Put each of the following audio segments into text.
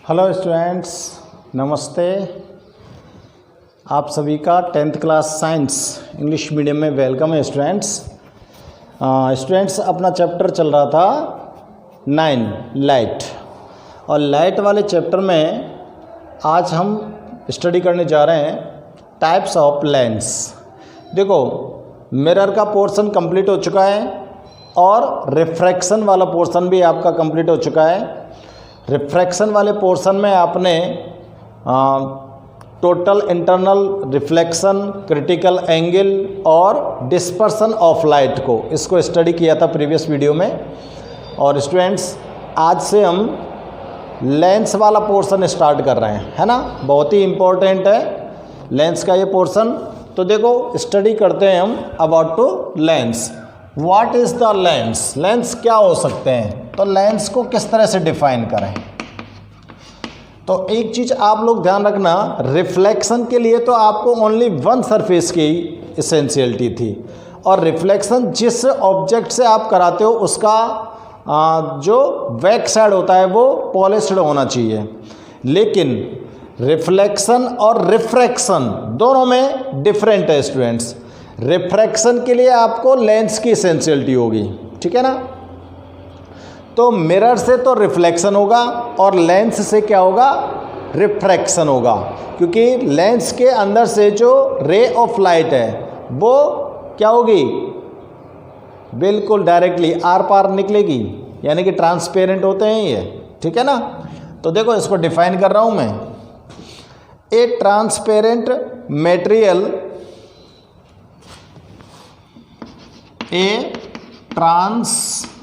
Hello students, नमस्ते। आप सभी का 10th class science English medium में वेलकम है स्टूडेंट्स। अपना चैप्टर चल रहा था 9 लाइट, और लाइट वाले चैप्टर में आज हम स्टडी करने जा रहे हैं टाइप्स ऑफ लेंस। देखो, मिरर का पोर्शन कंप्लीट हो चुका है और रिफ्रैक्शन वाला पोर्शन भी आपका कंप्लीट हो चुका है। रिफ्रैक्शन वाले पोर्शन में आपने total internal reflection, critical angle और डिस्पर्सन ऑफ लाइट को इसको स्टडी किया था प्रीवियस वीडियो में। और स्टूडेंट्स, आज से हम लेंस वाला पोर्शन स्टार्ट कर रहे हैं, है ना। बहुत ही इम्पोर्टेंट है लेंस का ये पोर्शन। तो देखो, स्टडी करते हैं हम about to lens. What is the lens? Lens क्या हो सकते हैं? तो लेंस को किस तरह से डिफाइन करें? तो एक चीज़ आप लोग ध्यान रखना, रिफ्लेक्शन के लिए तो आपको ओनली वन सरफेस की इसेंशियलिटी थी, और रिफ्लेक्शन जिस ऑब्जेक्ट से आप कराते हो उसका जो बैक साइड होता है वो पॉलिश्ड होना चाहिए। लेकिन रिफ्लेक्शन और रिफ्रैक्शन दोनों में डिफरेंट है स्टूडेंट्स। रिफ्रैक्शन के लिए आपको लेंस की इसेंशियलिटी होगी, ठीक है ना। तो मिरर से तो रिफ्लेक्शन होगा और लेंस से क्या होगा? रिफ्रैक्शन होगा, क्योंकि लेंस के अंदर से जो रे ऑफ लाइट है वो क्या होगी? बिल्कुल डायरेक्टली आर पार निकलेगी, यानी कि ट्रांसपेरेंट होते हैं ये, ठीक है ना। तो देखो, इसको डिफाइन कर रहा हूं मैं। ए transparent material, A transparent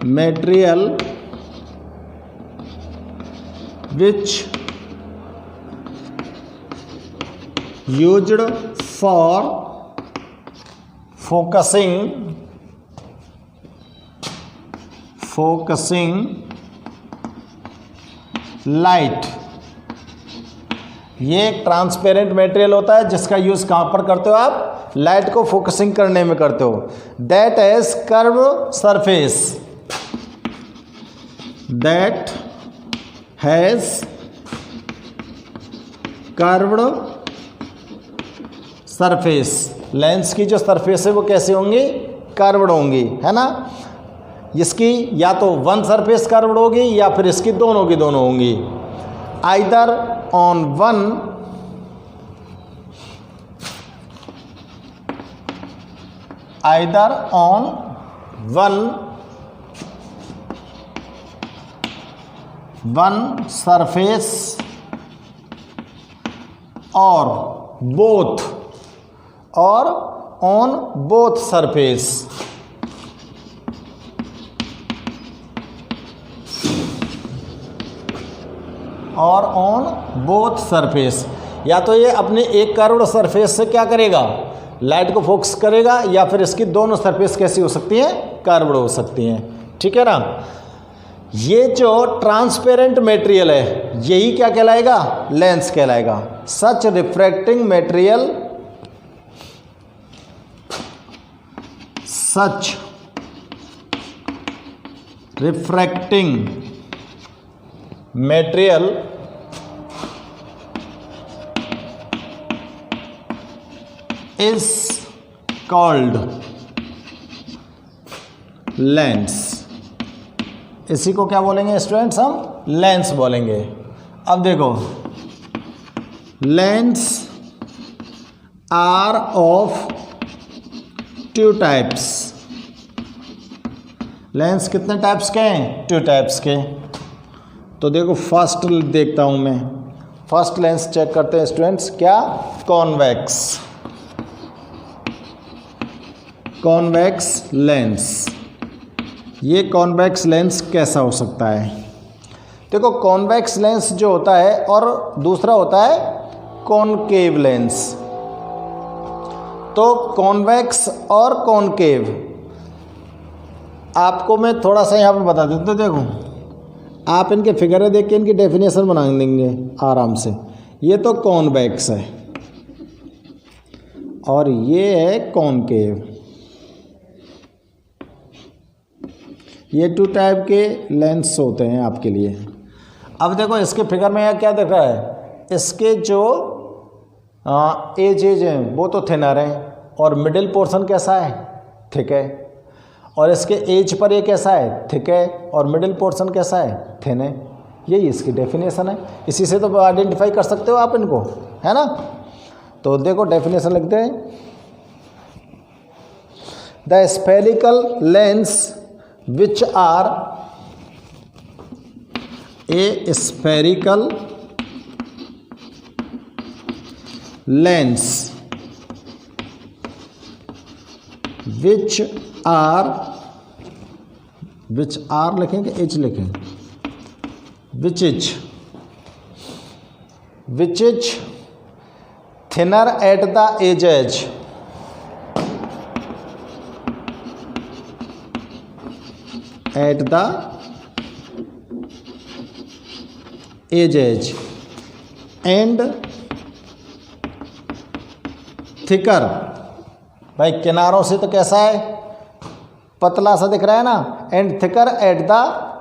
material which used for focusing light। ये एक ट्रांसपेरेंट मटेरियल होता है जिसका यूज़ कहाँ पर करते हो आप? लाइट को फोकसिंग करने में करते हो। That has curve surface, that has curved surface. Lens की जो सरफेस है वो कैसे होंगी? कर्व्ड होंगी, है ना। इसकी या तो वन सरफेस कर्व्ड होगी या फिर इसकी दोनों की दोनों होंगी। आइदर ऑन वन सरफेस और ऑन बोथ सरफेस। और ऑन बोथ सरफेस, या तो ये अपने एक कर्व्ड सरफेस से क्या करेगा? लाइट को फोकस करेगा, या फिर इसकी दोनों सरफेस कैसी हो सकती हैं? कर्व्ड हो सकती हैं, ठीक है ना। ये जो ट्रांसपेरेंट मटेरियल है यही क्या कहलाएगा? लेंस कहलाएगा। Such refracting material is called lens. इसी को क्या बोलेंगे स्टूडेंट्स? हम लेंस बोलेंगे। अब देखो, lens are of two types. लेंस कितने टाइप्स के हैं? 2 टाइप्स के। तो देखो, फर्स्ट देखता हूं मैं। फर्स्ट लेंस चेक करते हैं स्टूडेंट्स। क्या? Convex lens. ये कॉन्वेक्स लेंस कैसा हो सकता है? देखो, कॉन्वेक्स लेंस जो होता है और दूसरा होता है कॉनकेव लेंस। तो कॉन्वेक्स और कॉनकेव आपको मैं थोड़ा सा यहाँ पे बता देता हूँ। देखो, आप इनके फिगरें देख के इनकी डेफिनेशन बना देंगे आराम से। ये तो कॉन्वेक्स है और ये है कॉनकेव। ये 2 टाइप के लेंस होते हैं आपके लिए। अब देखो इसके फिगर में क्या दिख रहा है, इसके जो एज हैं वो तो थिनर हैं और मिडिल पोर्शन कैसा है, थिक है, और इसके एज पर ये कैसा है, थिक है, और मिडिल पोर्शन कैसा है, थिन है। यही इसकी डेफिनेशन है। इसी से तो आइडेंटिफाई कर सकते हो आप इनको, है ना। तो देखो डेफिनेशन लिखते हैं, the spherical lens which are a spherical lens which are लिखेंगे, एच लिखेंगे, which is thinner at the edges, at the edges and thicker, भाई किनारों से तो कैसा है, पतला सा दिख रहा है ना, and thicker at the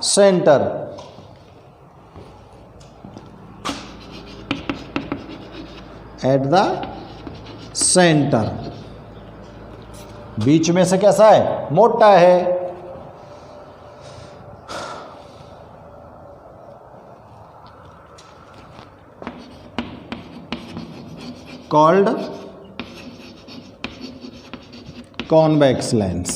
centre, at the centre, बीच में से कैसा है, मोटा है। Called convex lens.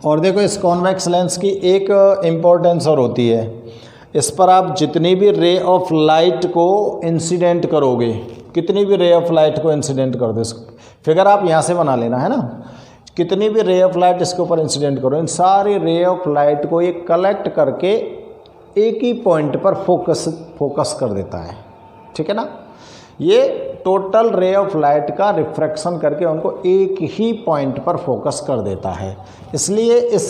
और देखो इस कॉन्वेक्स लेंस की एक इम्पोर्टेंस और होती है, इस पर आप जितनी भी रे ऑफ लाइट को इंसिडेंट करोगे, कितनी भी रे ऑफ लाइट को इंसिडेंट कर दो, फिगर आप यहाँ से बना लेना, है ना, कितनी भी रे ऑफ लाइट इसके ऊपर इंसिडेंट करो, इन सारी रे ऑफ लाइट को ये कलेक्ट करके एक ही पॉइंट पर फोकस कर देता है, ठीक है ना। ये टोटल रे ऑफ लाइट का रिफ्रैक्शन करके उनको एक ही पॉइंट पर फोकस कर देता है, इसलिए इस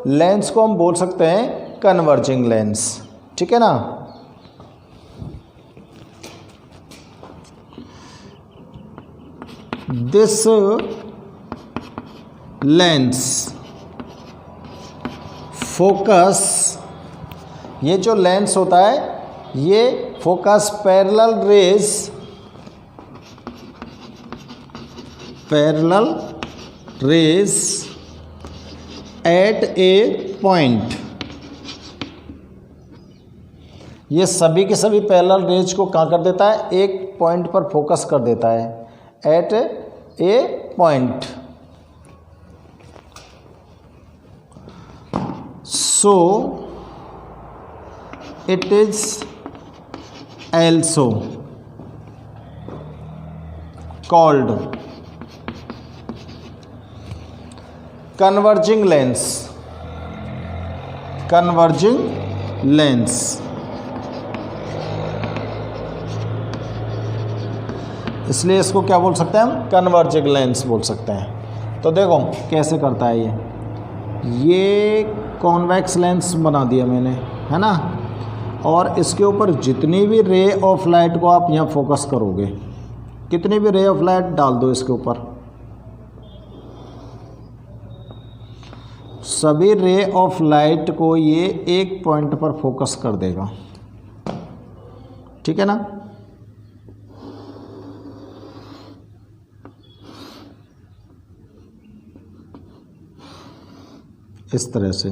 लेंस को हम बोल सकते हैं कन्वर्जिंग लेंस, ठीक है ना। दिस लेंस फोकस, ये जो लेंस होता है ये focus parallel raise eight a point, ये सभी के सभी पैरेलल रेज को कहाँ कर देता है, एक पॉइंट पर फोकस कर देता है, at a point. So it is also called converging lens, इसलिए इसको क्या बोल सकते हैं हम, कन्वर्जिंग लेंस बोल सकते हैं। तो देखो कैसे करता है ये कॉन्वेक्स लेंस बना दिया मैंने, है ना, और इसके ऊपर जितनी भी रे ऑफ लाइट को आप यहाँ फोकस करोगे, कितनी भी रे ऑफ लाइट डाल दो इसके ऊपर, सभी रे ऑफ लाइट को ये एक पॉइंट पर फोकस कर देगा, ठीक है ना। इस तरह से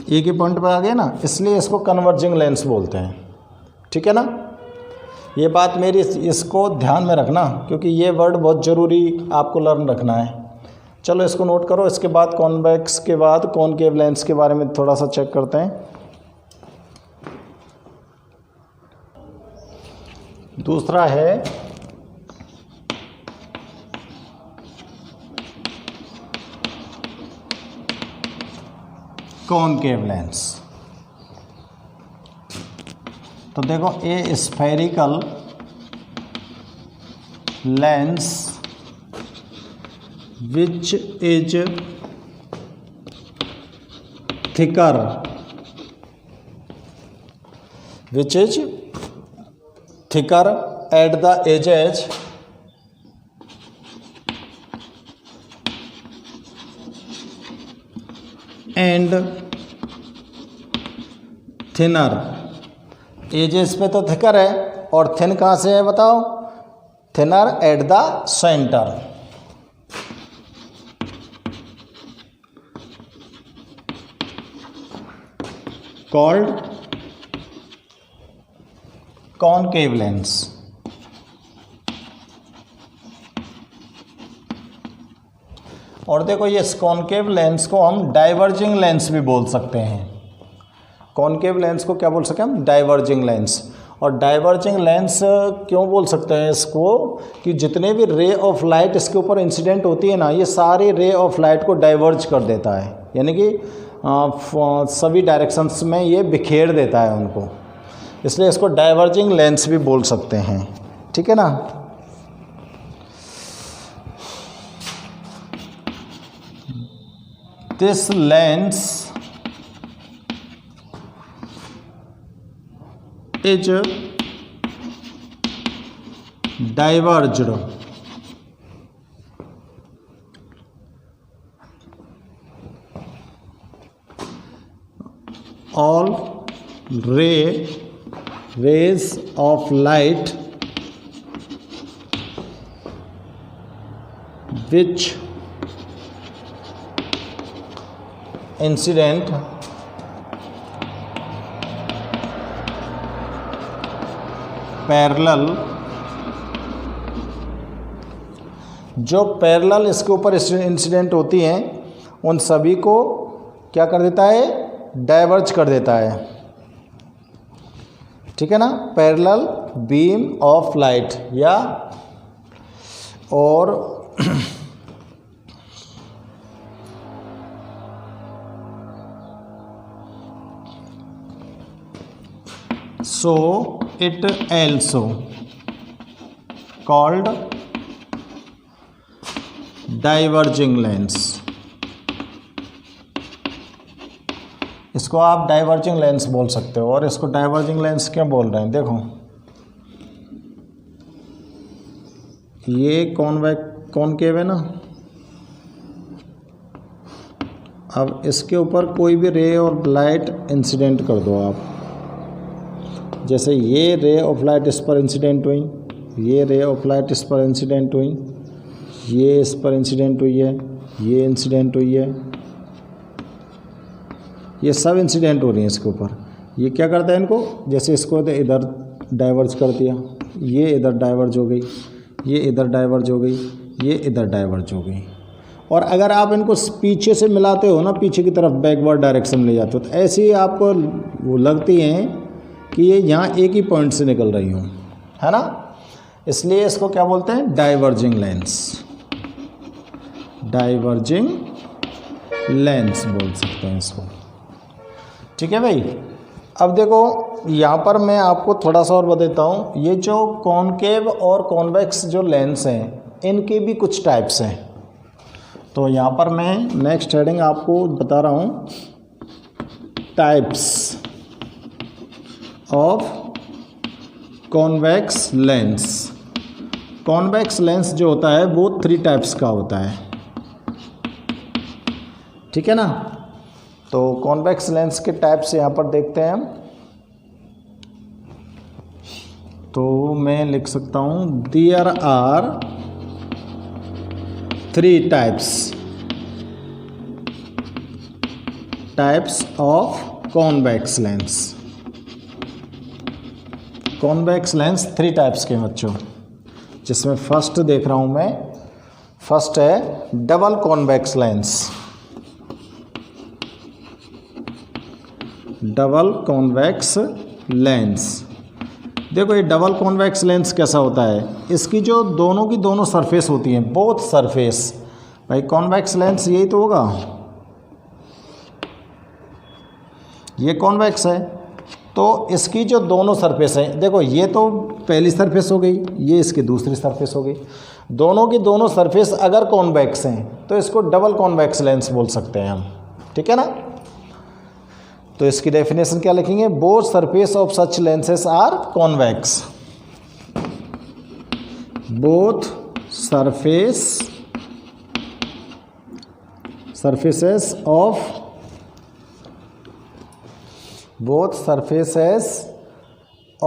एक ही पॉइंट पर आ गया ना, इसलिए इसको कन्वर्जिंग लेंस बोलते हैं, ठीक है ना। ये बात मेरी इसको ध्यान में रखना, क्योंकि ये वर्ड बहुत ज़रूरी आपको लर्न रखना है। चलो इसको नोट करो। इसके बाद कॉन्वेक्स के बाद कॉनकेव लेंस के बारे में थोड़ा सा चेक करते हैं। दूसरा है कॉनकेव लेंस। तो देखो a spherical lens which is thicker, at the edges and thinner, edges पे तो थिकर है और थिन कहाँ से है बताओ, thinner at the centre. Called concave lens. और देखो ये कॉनकेव लेंस को हम डाइवर्जिंग लेंस भी बोल सकते हैं। कॉनकेव लेंस को क्या बोल सकते हैं हम, डाइवर्जिंग लेंस। और डाइवर्जिंग लेंस क्यों बोल सकते हैं इसको, कि जितने भी रे ऑफ लाइट इसके ऊपर इंसिडेंट होती है ना, ये सारी रे ऑफ लाइट को डाइवर्ज कर देता है, यानी कि सभी डायरेक्शंस में ये बिखेर देता है उनको, इसलिए इसको डाइवर्जिंग लेंस भी बोल सकते हैं। ठीक है ना। This lens is diverged all rays of light which incident parallel, जो पैरेलल इसके ऊपर इंसिडेंट होती हैं उन सभी को क्या कर देता है, डाइवर्ज कर देता है। ठीक है ना, पैरेलल बीम ऑफ लाइट या और so it also called diverging lens। इसको आप डाइवर्जिंग लेंस बोल सकते हो। और इसको डाइवर्जिंग लेंस क्यों बोल रहे हैं, देखो ये कॉनकेव है ना, अब इसके ऊपर कोई भी रे और लाइट इंसिडेंट कर दो आप, जैसे ये रे ऑफ लाइट इस पर इंसिडेंट हुई, ये रे ऑफ लाइट इस पर इंसिडेंट हुई, ये इस पर इंसिडेंट हुई है, ये इंसिडेंट हुई है, ये सब इंसिडेंट हो रही हैं इसके ऊपर। ये क्या करता है इनको, जैसे इसको तो इधर डाइवर्ज कर दिया, ये इधर डाइवर्ज हो गई, ये इधर डाइवर्ज हो गई, ये इधर डाइवर्ज हो गई। और अगर आप इनको पीछे से मिलाते हो ना, पीछे की तरफ बैकवर्ड डायरेक्शन में ले जाते हो, तो ऐसे ही आपको वो लगती हैं कि ये यहाँ एक ही पॉइंट से निकल रही हूँ, है ना। इसलिए इसको क्या बोलते हैं, डाइवर्जिंग लेंस। डाइवर्जिंग लेंस बोल सकते हैं इसको। ठीक है भाई। अब देखो यहाँ पर मैं आपको थोड़ा सा और बताता हूँ, ये जो कॉनकेव और कॉन्वेक्स जो लेंस हैं इनके भी कुछ टाइप्स हैं। तो यहाँ पर मैं नेक्स्ट हेडिंग आपको बता रहा हूँ, types of convex lens. Convex lens जो होता है वो 3 टाइप्स का होता है। ठीक है ना। तो कॉन्वेक्स लेंस के टाइप्स यहाँ पर देखते हैं हम। तो मैं लिख सकता हूँ, there are 3 types of convex lens. Convex lens 3 types के बच्चों, जिसमें फर्स्ट देख रहा हूँ मैं, फर्स्ट है double convex lens. Double convex lens, देखो ये डबल कॉन्वेक्स लेंस कैसा होता है, इसकी जो दोनों की दोनों सरफेस होती हैं, बोथ सरफेस, भाई कॉन्वेक्स लेंस यही तो होगा, ये कॉन्वेक्स है, तो इसकी जो दोनों सरफेस हैं, देखो ये तो पहली सरफेस हो गई, ये इसकी दूसरी सरफेस हो गई, दोनों की दोनों सरफेस अगर कॉन्वेक्स हैं तो इसको डबल कॉन्वेक्स लेंस बोल सकते हैं हम। ठीक है ना। तो इसकी डेफिनेशन क्या लिखेंगे, both surface of such lenses are convex. Both surfaces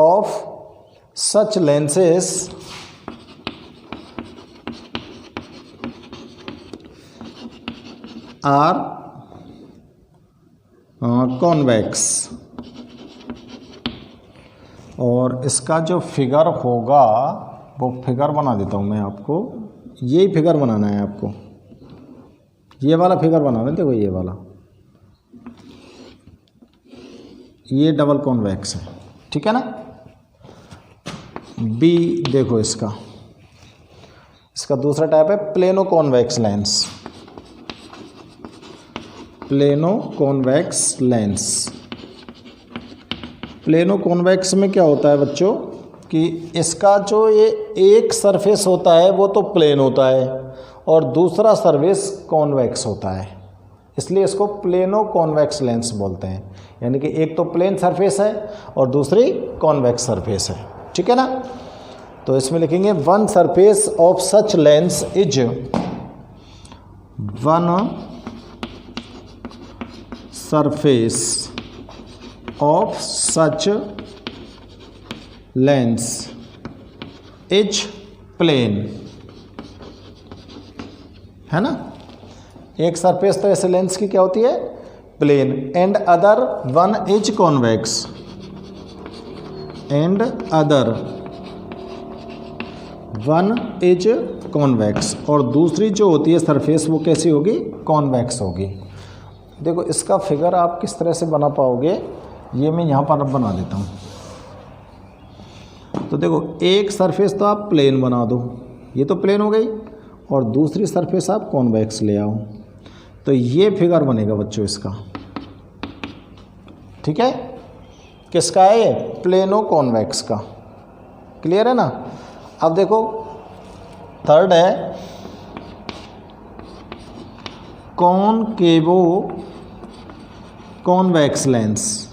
of such lenses are convex। और इसका जो फिगर होगा वो फिगर बना देता हूँ मैं आपको, यही फिगर बनाना है आपको, ये वाला फिगर बनाना है। देखो ये वाला, ये डबल कॉन्वेक्स है, ठीक है ना। बी देखो इसका दूसरा टाइप है plano convex lens. Plano convex lens, plano convex में क्या होता है बच्चों कि इसका जो ये एक सरफेस होता है वो तो प्लेन होता है और दूसरा सरफेस कॉन्वेक्स होता है, इसलिए इसको प्लेनो कॉन्वेक्स लेंस बोलते हैं। यानी कि एक तो प्लेन सरफेस है और दूसरी कॉन्वेक्स सरफेस है, ठीक है ना। तो इसमें लिखेंगे one surface of such lens is, one surface of such lens is plane, है ना। एक सरफेस तो ऐसे लेंस की क्या होती है, plane. And other one is convex, and other one is convex, और दूसरी जो होती है सरफेस वो कैसी होगी, कॉन्वेक्स होगी। देखो इसका फिगर आप किस तरह से बना पाओगे, ये मैं यहाँ पर अब बना देता हूँ। तो देखो एक सरफेस तो आप प्लेन बना दो, ये तो प्लेन हो गई, और दूसरी सरफेस आप कॉन्वेक्स ले आओ, तो ये फिगर बनेगा बच्चों इसका, ठीक है। किसका है ये, प्लेनो कॉन्वेक्स का। क्लियर है ना। अब देखो थर्ड है कॉनकेवो कॉन्वेक्स लेंस।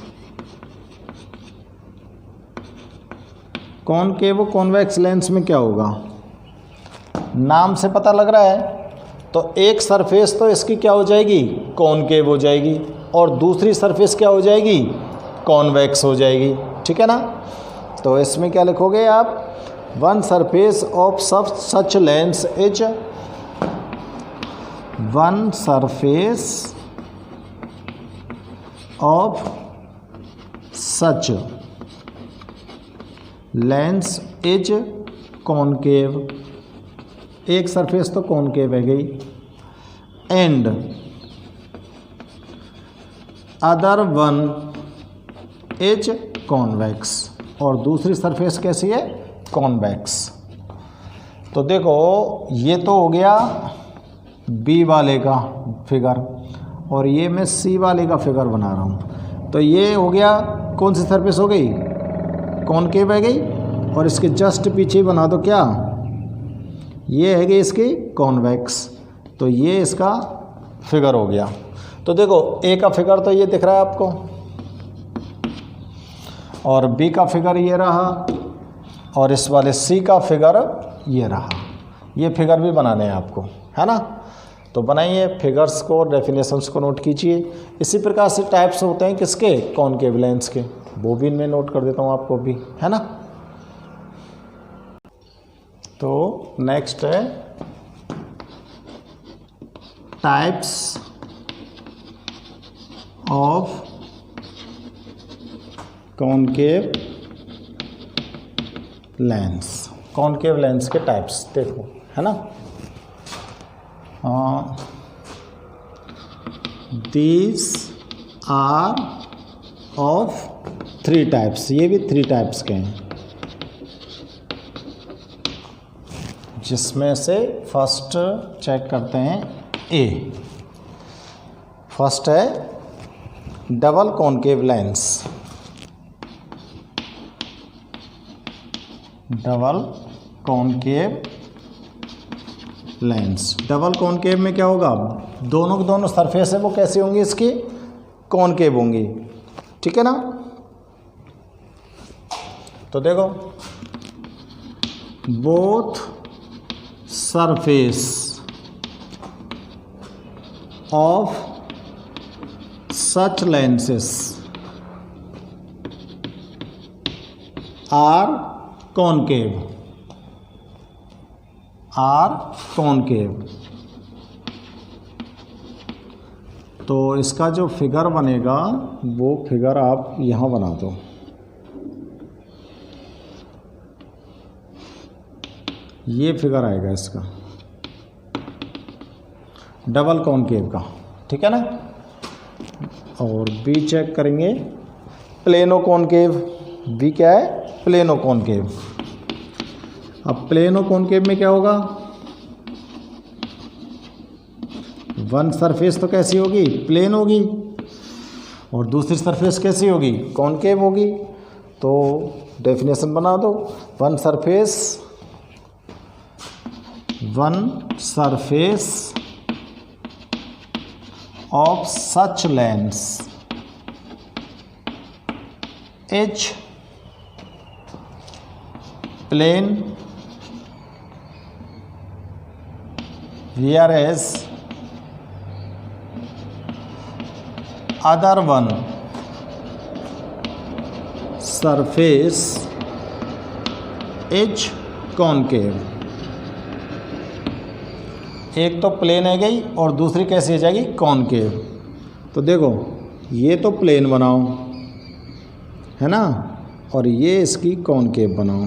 कॉनकेवो कॉन्वेक्स लेंस में क्या होगा, नाम से पता लग रहा है, तो एक सरफेस तो इसकी क्या हो जाएगी, कॉनकेव हो जाएगी, और दूसरी सरफेस क्या हो जाएगी, कॉन्वेक्स हो जाएगी, ठीक है ना। तो इसमें क्या लिखोगे आप, one surface of such lens is, one surface of such lens is concave, एक सरफेस तो कॉनकेव है गई, and other one is convex, और दूसरी सरफेस कैसी है, कॉन्वेक्स। तो देखो ये तो हो गया बी वाले का फिगर, और ये मैं सी वाले का फिगर बना रहा हूँ। तो ये हो गया कौन सी सरफेस हो गई, कॉनकेव है गई, और इसके जस्ट पीछे बना दो क्या, ये है गई इसकी कॉन्वेक्स। तो ये इसका फिगर हो गया। तो देखो ए का फिगर तो ये दिख रहा है आपको, और बी का फिगर ये रहा, और इस वाले सी का फिगर ये रहा। ये फिगर भी बनाने हैं आपको, है ना। तो बनाइए फिगर्स को, डेफिनेशंस को नोट कीजिए। इसी प्रकार से टाइप्स होते हैं किसके, कॉनकेव लेंस के, वो भी मैं नोट कर देता हूँ आपको भी, है ना। तो नेक्स्ट है types of concave lens. Concave lens के टाइप्स देखो, है ना। दीज आर ऑफ 3 टाइप्स, ये भी 3 टाइप्स के हैं, जिसमें से फर्स्ट चेक करते हैं ए। फर्स्ट है double concave lens. Double concave lens, double concave में क्या होगा, दोनों की दोनों सरफेस है वो कैसी होंगी, इसकी कॉनकेव होंगी, ठीक है ना। तो देखो both surface of such lenses are concave, तो इसका जो फिगर बनेगा वो फिगर आप यहाँ बना दो। ये फिगर आएगा इसका डबल कॉनकेव का, ठीक है ना। और बी चेक करेंगे प्लेनो कॉनकेव। बी क्या है? Plano concave. अब प्लेनो कॉनकेव में क्या होगा? वन सरफेस तो कैसी होगी? प्लेन होगी, और दूसरी सरफेस कैसी होगी? कॉनकेव होगी। तो डेफिनेशन बना दो, one surface of such lens is plane, whereas other one surface is concave। एक तो प्लेन है गई और दूसरी कैसी हो जाएगी? कॉनकेव। तो देखो ये तो प्लेन बनाओ, है ना, और ये इसकी कॉनकेव बनाओ,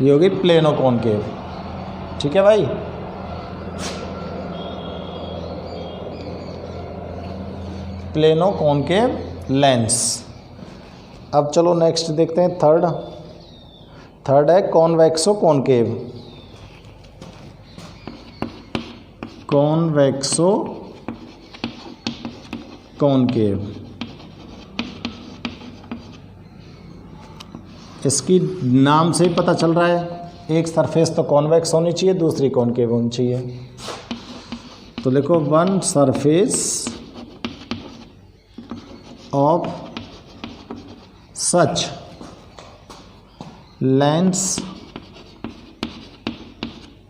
ये होगी प्लेनो कॉनकेव। ठीक है भाई। Plano concave lens. अब चलो नेक्स्ट देखते हैं थर्ड है कॉन्वेक्सो कॉनकेव। कॉन्वेक्सो कॉनकेव, इसकी नाम से ही पता चल रहा है, एक सरफेस तो कॉन्वेक्स होनी चाहिए, दूसरी कॉनकेव होनी चाहिए। तो देखो one surface of such lens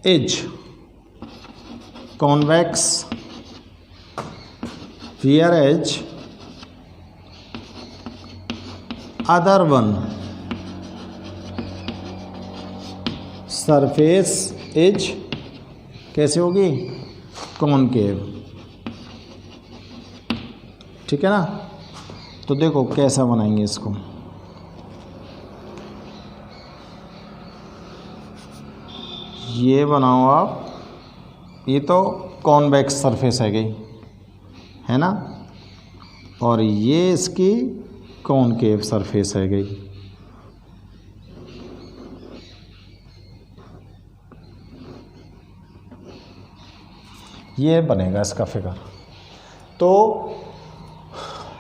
is convex, whereas other one surface is कैसे होगी? कॉनकेव। ठीक है ना। तो देखो कैसा बनाएंगे इसको। ये बनाओ आप, ये तो कॉन्वेक्स सरफेस है गई, है ना, और ये इसकी कॉनकेव सरफेस है गई। ये बनेगा इसका फिगर। तो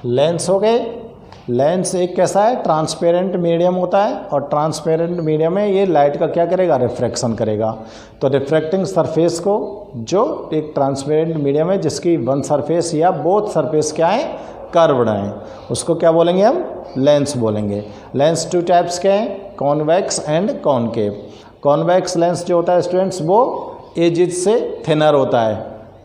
लेंस हो गए। लेंस एक कैसा है? ट्रांसपेरेंट मीडियम होता है, और ट्रांसपेरेंट मीडियम में ये लाइट का क्या करेगा? रिफ्रैक्शन करेगा। तो रिफ्रैक्टिंग सरफेस को, जो एक ट्रांसपेरेंट मीडियम है जिसकी वन सरफेस या बोथ सरफेस क्या है? कर्व्ड हैं, उसको क्या बोलेंगे हम? लेंस बोलेंगे। लेंस टू टाइप्स के हैं, convex and concave. Convex lens जो होता है स्टूडेंट्स, वो एजिज से थिनर होता है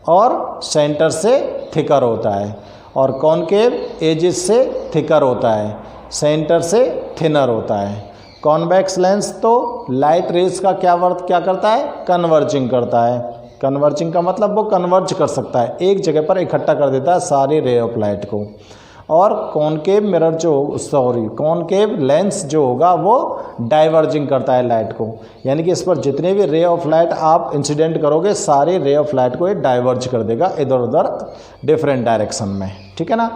और सेंटर से थिकर होता है, और कॉनकेव एजिस से थिकर होता है, सेंटर से थिनर होता है। कॉन्वेक्स लेंस तो लाइट रेज का क्या करता है? कन्वर्जिंग करता है। कन्वर्जिंग का मतलब वो कन्वर्ज कर सकता है, एक जगह पर इकट्ठा कर देता है सारी रे ऑफ लाइट को। और कॉनकेव लेंस जो होगा वो डाइवर्जिंग करता है लाइट को, यानी कि इस पर जितने भी रे ऑफ लाइट आप इंसिडेंट करोगे, सारे रे ऑफ लाइट को ये डाइवर्ज कर देगा इधर उधर डिफरेंट डायरेक्शन में। ठीक है ना।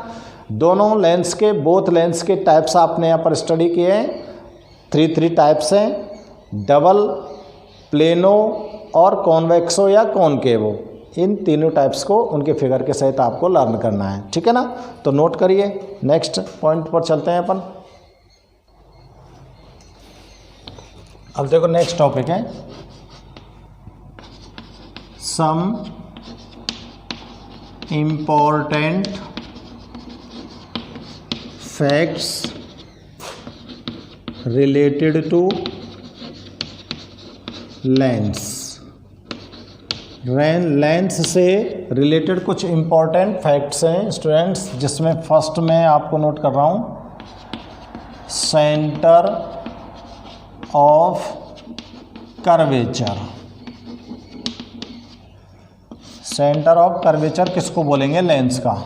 दोनों लेंस के, बोथ लेंस के टाइप्स आपने यहाँ पर स्टडी किए हैं। थ्री टाइप्स हैं, डबल, प्लेनो और कॉन्वेक्सो या कॉनकेवो। इन तीनों टाइप्स को उनके फिगर के सहित आपको लर्न करना है। ठीक है ना। तो नोट करिए, नेक्स्ट पॉइंट पर चलते हैं अपन। अब देखो नेक्स्ट टॉपिक है some important facts related to lens से रिलेटेड कुछ इम्पॉर्टेंट फैक्ट्स हैं स्टूडेंट्स, जिसमें फर्स्ट मैं आपको नोट कर रहा हूँ, centre of curvature. Centre of curvature किसको बोलेंगे? लेंस का।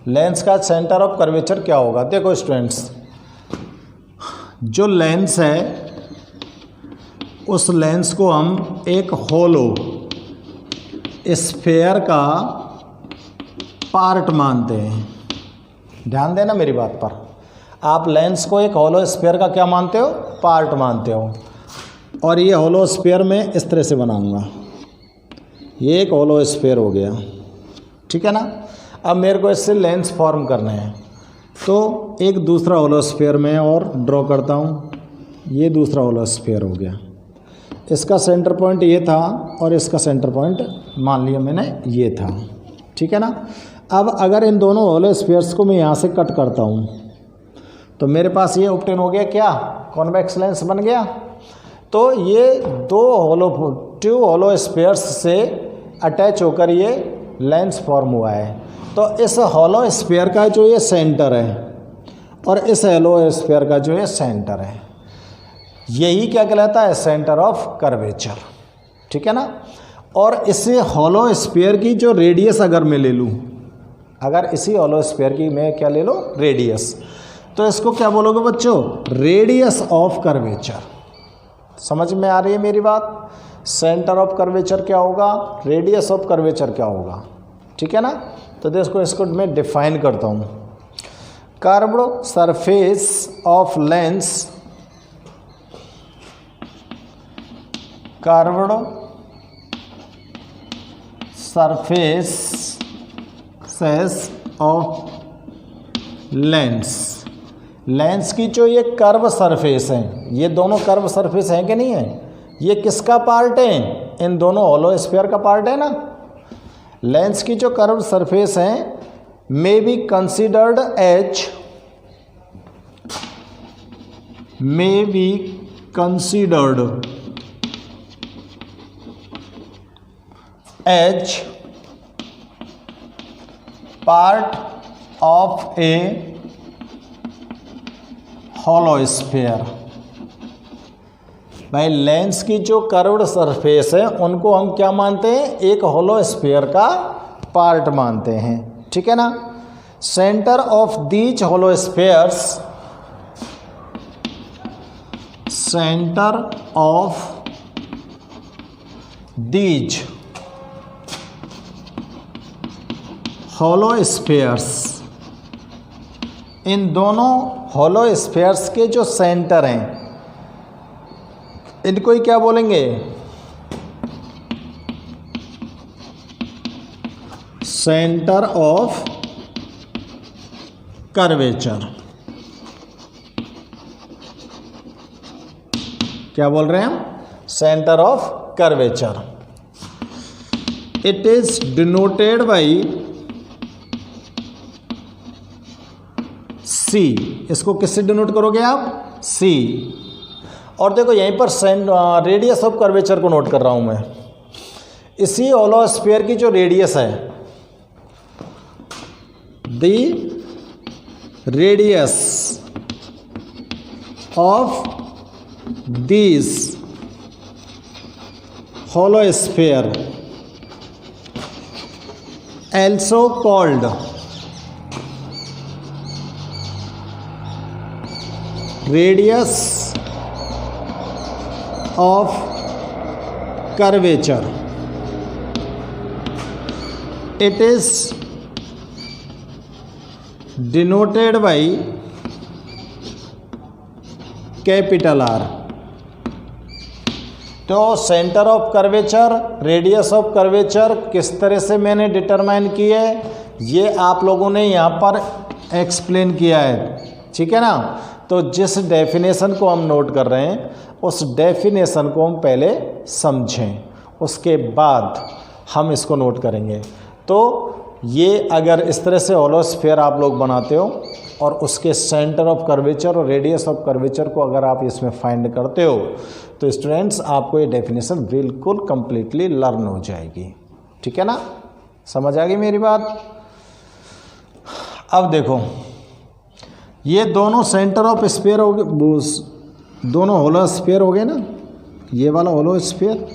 लेंस का सेंटर ऑफ कर्वेचर क्या होगा? देखो स्टूडेंट्स, जो लेंस है उस लेंस को हम एक होलो स्फीयर का पार्ट मानते हैं। ध्यान देना मेरी बात पर। आप लेंस को एक होलो स्फीयर का क्या मानते हो? पार्ट मानते हो। और ये होलो स्फीयर मैं इस तरह से बनाऊंगा, ये एक होलो स्फीयर हो गया, ठीक है ना। अब मेरे को इससे लेंस फॉर्म करने हैं, तो एक दूसरा होलो स्फीयर मैं और ड्रॉ करता हूँ। ये दूसरा होलो स्फीयर हो गया, इसका सेंटर पॉइंट ये था और इसका सेंटर पॉइंट मान लिया मैंने ये था, ठीक है ना। अब अगर इन दोनों होलो स्फीयर्स को मैं यहाँ से कट करता हूँ तो मेरे पास ये ऑब्टेन हो गया क्या? कॉन्वेक्स लेंस बन गया। तो ये टू होलो स्फीयर्स से अटैच होकर ये लेंस फॉर्म हुआ है। तो इस होलो स्फीयर का जो ये सेंटर है और इस होलो स्फीयर का जो ये सेंटर है, यही क्या कहलाता है? सेंटर ऑफ कर्वेचर, ठीक है ना। और इसे होलो स्फीयर की जो रेडियस अगर मैं ले लूँ, अगर इसी होलो स्फीयर की मैं क्या ले लूँ? रेडियस, तो इसको क्या बोलोगे बच्चों? Radius of curvature. समझ में आ रही है मेरी बात? सेंटर ऑफ कर्वेचर क्या होगा, रेडियस ऑफ कर्वेचर क्या होगा, ठीक है ना। तो देखो इसको मैं डिफाइन करता हूँ। Curved surface of lens, curved surfaces of lens. Lens की जो ये कर्व सरफेस हैं, ये दोनों कर्व सरफेस हैं कि नहीं है? ये किसका पार्ट है? इन दोनों होलो स्फीयर का पार्ट है ना। लेंस की जो कर्व सरफेस हैं may be considered as part of a hollow sphere. भाई लेंस की जो कर्व्ड सरफेस है उनको हम क्या मानते हैं? एक होलो स्फीयर का पार्ट मानते हैं, ठीक है ना। Centre of these hollow spheres, centre of these hollow spheres, इन दोनों होलो स्फीयर्स के जो सेंटर हैं इनको ही क्या बोलेंगे? Centre of curvature. क्या बोल रहे हैं हम? Centre of curvature. It is denoted by C. इसको किससे डिनोट करोगे आप? सी। और देखो यहीं पर रेडियस ऑफ कर्वेचर को नोट कर रहा हूं मैं। इसी होलो स्फीयर की जो रेडियस है, the radius of this hollow sphere also called radius of curvature. It is denoted by capital R. तो centre of curvature, radius of curvature किस तरह से मैंने डिटरमाइन की है ये आप लोगों ने यहाँ पर एक्सप्लेन किया है, ठीक है ना। तो जिस डेफिनेशन को हम नोट कर रहे हैं उस डेफिनेशन को हम पहले समझें, उसके बाद हम इसको नोट करेंगे। तो ये अगर इस तरह से होलो स्फीयर आप लोग बनाते हो और उसके सेंटर ऑफ कर्वेचर और रेडियस ऑफ कर्वेचर को अगर आप इसमें फाइंड करते हो तो स्टूडेंट्स आपको ये डेफिनेशन बिल्कुल कंप्लीटली लर्न हो जाएगी। ठीक है ना, समझ आ गई मेरी बात। अब देखो ये दोनों सेंटर ऑफ स्फीयर हो गए, दोनों होलो स्फीयर हो गए ना, ये वाला होलो स्फीयर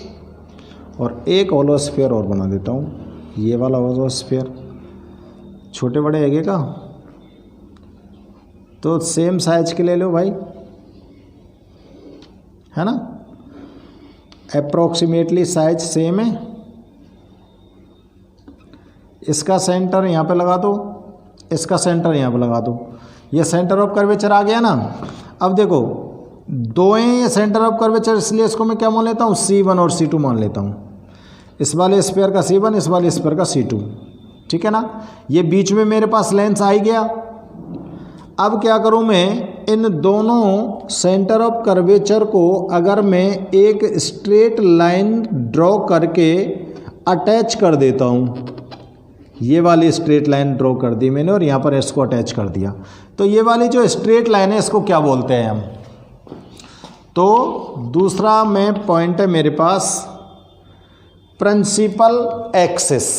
और एक होलो स्फीयर और बना देता हूँ, ये वाला होलो स्फीयर। छोटे बड़े हैगे का तो सेम साइज के ले लो भाई, है ना, अप्रोक्सीमेटली साइज सेम है। इसका सेंटर यहाँ पे लगा दो, इसका सेंटर यहाँ पे लगा दो, ये सेंटर ऑफ कर्वेचर आ गया ना। अब देखो दो हैं ये सेंटर ऑफ कर्वेचर, इसलिए इसको मैं क्या मान लेता हूँ, C1 और C2 मान लेता हूँ। इस वाले स्फीयर का C1, इस वाले स्फीयर का C2। ठीक है ना, ये बीच में मेरे पास लेंस आ ही गया। अब क्या करूँ मैं, इन दोनों सेंटर ऑफ कर्वेचर को अगर मैं एक स्ट्रेट लाइन ड्रॉ करके अटैच कर देता हूँ, ये वाली स्ट्रेट लाइन ड्रॉ कर दी मैंने और यहाँ पर इसको अटैच कर दिया, तो ये वाली जो स्ट्रेट लाइन है इसको क्या बोलते हैं हम, तो दूसरा में पॉइंट है मेरे पास प्रिंसिपल एक्सिस।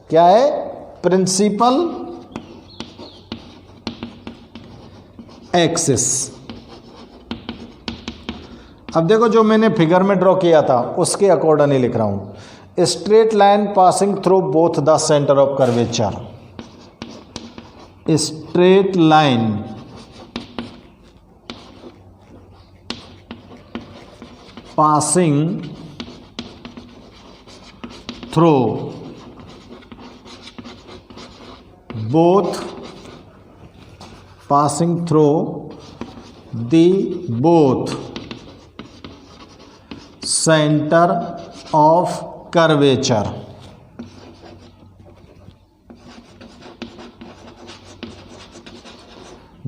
क्या है, प्रिंसिपल एक्सिस। अब देखो जो मैंने फिगर में ड्रॉ किया था उसके अकॉर्डिंग ही लिख रहा हूं, straight line passing through both the centre of curvature, straight line passing through both passing through the both center of curvature।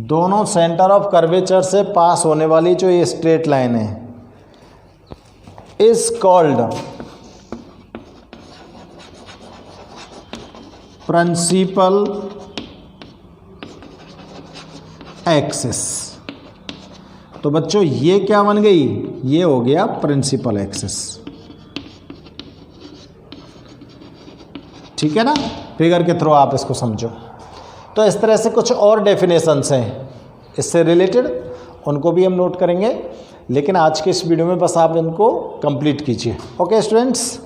दोनों सेंटर ऑफ कर्वेचर से पास होने वाली जो ये स्ट्रेट लाइन है इज कॉल्ड प्रिंसिपल एक्सिस। तो बच्चों ये क्या बन गई, ये हो गया प्रिंसिपल एक्सिस। ठीक है ना, फिगर के थ्रू आप इसको समझो। तो इस तरह से कुछ और डेफिनेशंस हैं इससे रिलेटेड, उनको भी हम नोट करेंगे, लेकिन आज के इस वीडियो में बस आप इनको कंप्लीट कीजिए। Okay students.